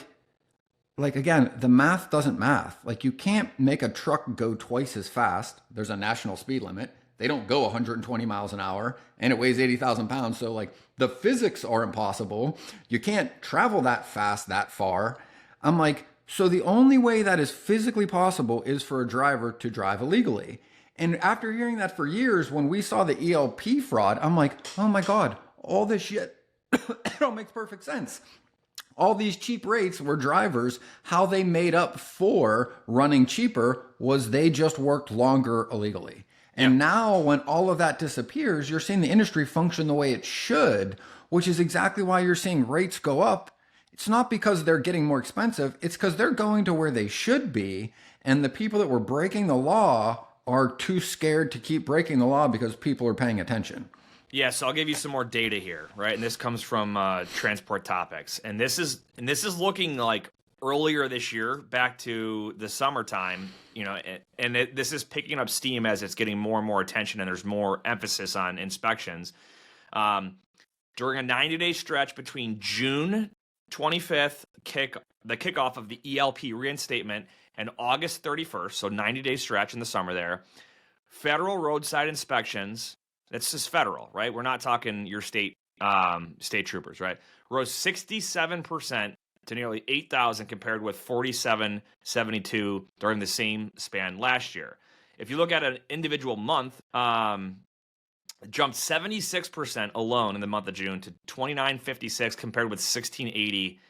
again, the math doesn't math. Like you can't make a truck go twice as fast. There's a national speed limit. They don't go 120 miles an hour and it weighs 80,000 pounds. So like the physics are impossible. You can't travel that fast, that far. I'm like, so the only way that is physically possible is for a driver to drive illegally. And after hearing that for years, when we saw the ELP fraud, I'm like, oh my God, all this shit, it all makes perfect sense. All these cheap rates were drivers. How they made up for running cheaper was they just worked longer illegally. And now when all of that disappears, you're seeing the industry function the way it should, which is exactly why you're seeing rates go up. It's not because they're getting more expensive. It's because they're going to where they should be. And the people that were breaking the law are too scared to keep breaking the law because people are paying attention.
Yeah, so I'll give you some more data here, right? And this comes from Transport Topics. And this is looking like earlier this year, back to the summertime, you know, and this is picking up steam as it's getting more and more attention and there's more emphasis on inspections. During a 90-day stretch between June 25th, the kickoff of the ELP reinstatement, and August 31st, so 90-day stretch in the summer there, federal roadside inspections, that's just federal, right? We're not talking your state troopers, right? Rose 67% to nearly 8,000 compared with 4,772 during the same span last year. If you look at an individual month, it jumped 76% alone in the month of June to 2,956 compared with 1,680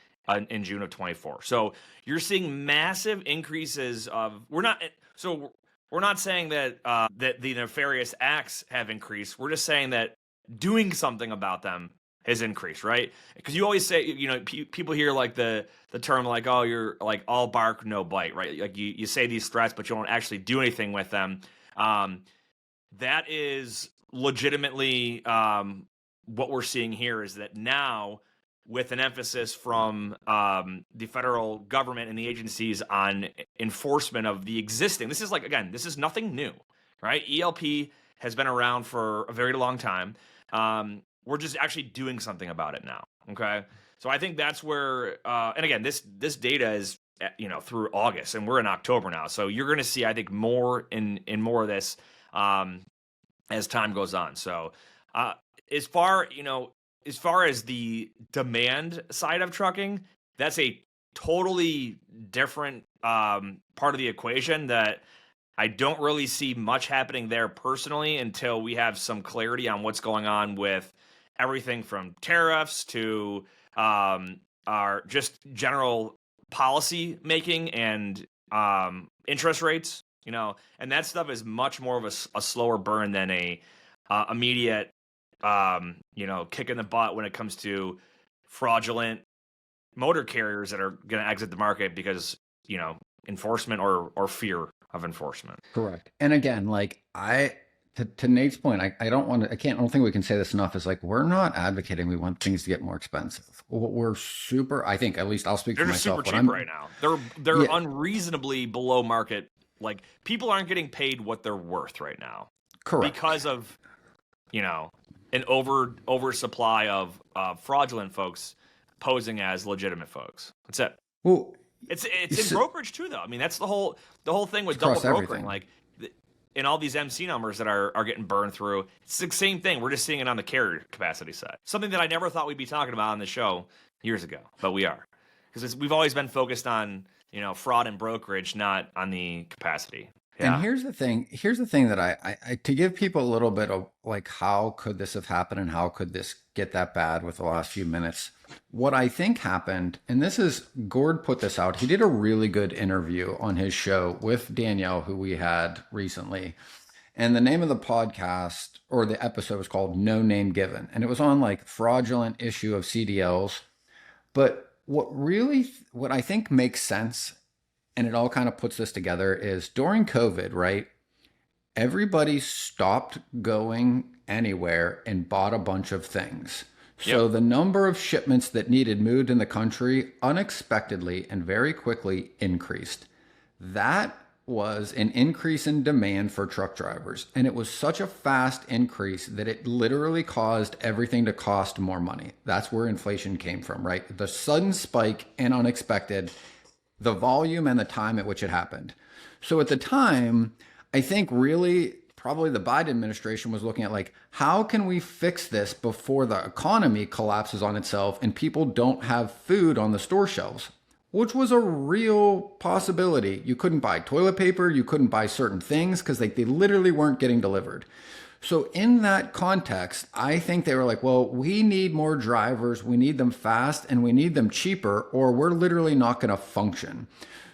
in June of 24. So you're seeing massive increases of. We're not saying that that the nefarious acts have increased. We're just saying that doing something about them has increased, right? Because you always say, people hear like the term like, oh, you're like all bark, no bite, right? Like you say these threats, but you don't actually do anything with them. That is legitimately what we're seeing here is that now, with an emphasis from the federal government and the agencies on enforcement of the existing, this is nothing new, right? ELP has been around for a very long time. We're just actually doing something about it now, okay? So I think that's where, and again, this data is, through August, and we're in October now. So you're going to see, I think, more in more of this as time goes on. So as far as the demand side of trucking, that's a totally different part of the equation that I don't really see much happening there personally until we have some clarity on what's going on with everything from tariffs to our just general policy making and interest rates, and that stuff is much more of a slower burn than a immediate kick in the butt when it comes to fraudulent motor carriers that are going to exit the market because, enforcement or fear of enforcement.
Correct. And again, like to Nate's point, I don't think we can say this enough, is like, we're not advocating we want things to get more expensive. We're super, I think, at least I'll speak
They're
for
just
myself.
super cheap right now. They're unreasonably below market. Like, people aren't getting paid what they're worth right now.
Correct.
Because of, an oversupply of fraudulent folks posing as legitimate folks. That's it.
Well,
it's in brokerage too, though. I mean, that's the whole thing with double
across
brokering.
everything.
Like, in all these MC numbers that are getting burned through, it's the same thing. We're just seeing it on the carrier capacity side. Something that I never thought we'd be talking about on the show years ago, but we are, because we've always been focused on fraud and brokerage, not on the capacity. Yeah.
And here's the thing that I to give people a little bit of like, how could this have happened and how could this get that bad with the last few minutes? What I think happened, and this is, Gord put this out. He did a really good interview on his show with Danielle, who we had recently. And the name of the podcast or the episode was called No Name Given. And it was on like fraudulent issue of CDLs. But what I think makes sense, and it all kind of puts this together, is during COVID, right? Everybody stopped going anywhere and bought a bunch of things. So the number of shipments that needed moved in the country unexpectedly and very quickly increased. That was an increase in demand for truck drivers. And it was such a fast increase that it literally caused everything to cost more money. That's where inflation came from, right? The sudden spike and unexpected, the volume and the time at which it happened. So at the time, I think really probably the Biden administration was looking at like, how can we fix this before the economy collapses on itself and people don't have food on the store shelves, which was a real possibility. You couldn't buy toilet paper, you couldn't buy certain things because they literally weren't getting delivered. So in that context, I think they were like, well, we need more drivers, we need them fast, and we need them cheaper, or we're literally not going to function.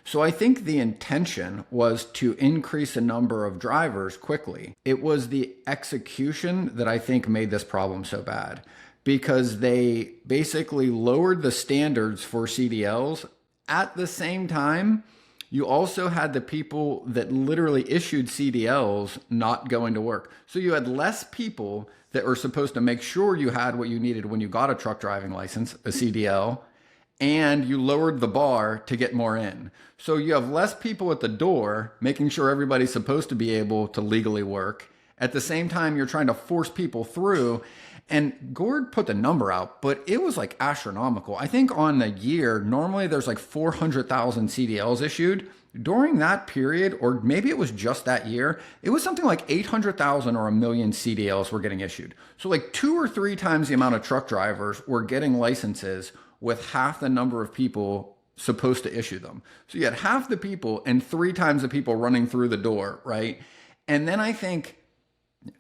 So I think the intention was to increase the number of drivers quickly. It was the execution that I think made this problem so bad, because they basically lowered the standards for CDLs. At the same time, you also had the people that literally issued CDLs not going to work. So you had less people that were supposed to make sure you had what you needed when you got a truck driving license, a CDL, and you lowered the bar to get more in. So you have less people at the door making sure everybody's supposed to be able to legally work. At the same time, you're trying to force people through. And Gord put the number out, but it was like astronomical. I think on the year, normally there's like 400,000 CDLs issued. During that period, or maybe it was just that year, it was something like 800,000 or 1 million CDLs were getting issued. So like 2 or 3 times the amount of truck drivers were getting licenses with half the number of people supposed to issue them. So you had half the people and 3 times the people running through the door, right? And then I think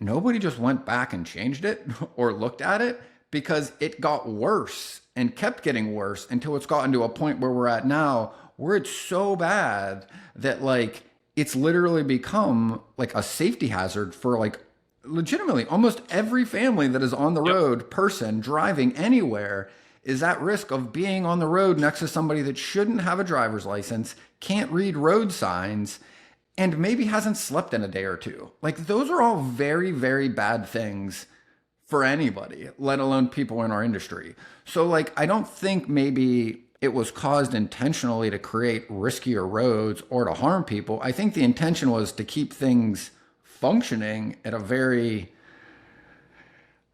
nobody just went back and changed it or looked at it, because it got worse and kept getting worse until it's gotten to a point where we're at now, where it's so bad that like it's literally become like a safety hazard for like legitimately, almost every family that is on the
Yep.
road, person driving anywhere, is at risk of being on the road next to somebody that shouldn't have a driver's license, can't read road signs, and maybe hasn't slept in a day or two. Like, those are all very, very bad things for anybody, let alone people in our industry. So, like, I don't think maybe it was caused intentionally to create riskier roads or to harm people. I think the intention was to keep things functioning at a very,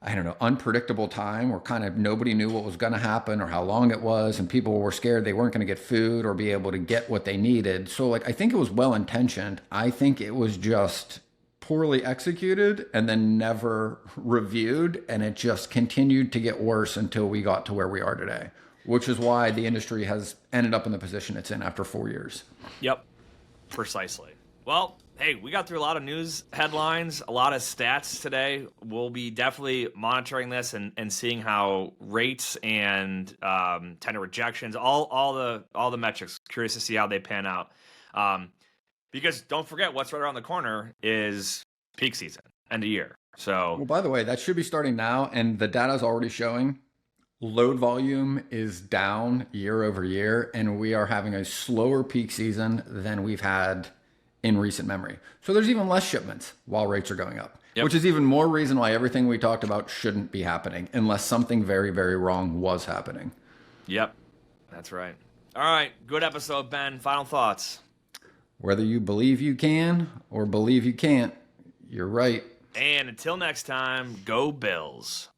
I don't know, unpredictable time where kind of nobody knew what was going to happen or how long it was, and people were scared they weren't going to get food or be able to get what they needed. So, like, I think it was well intentioned. I think it was just poorly executed and then never reviewed, and it just continued to get worse until we got to where we are today, which is why the industry has ended up in the position it's in after 4 years.
Yep, precisely. Well, hey, we got through a lot of news headlines, a lot of stats today. We'll be definitely monitoring this and seeing how rates and tender rejections, all the metrics. Curious to see how they pan out. Because don't forget, what's right around the corner is peak season, end of year. So,
Well, by the way, that should be starting now, and the data is already showing load volume is down year over year, and we are having a slower peak season than we've had in recent memory. So there's even less shipments while rates are going up,
Yep.
which is even more reason why everything we talked about shouldn't be happening unless something very, very wrong was happening.
yep, that's right. All right, good episode, Ben. Final thoughts.
Whether you believe you can or believe you can't, you're right.
And until next time, go Bills.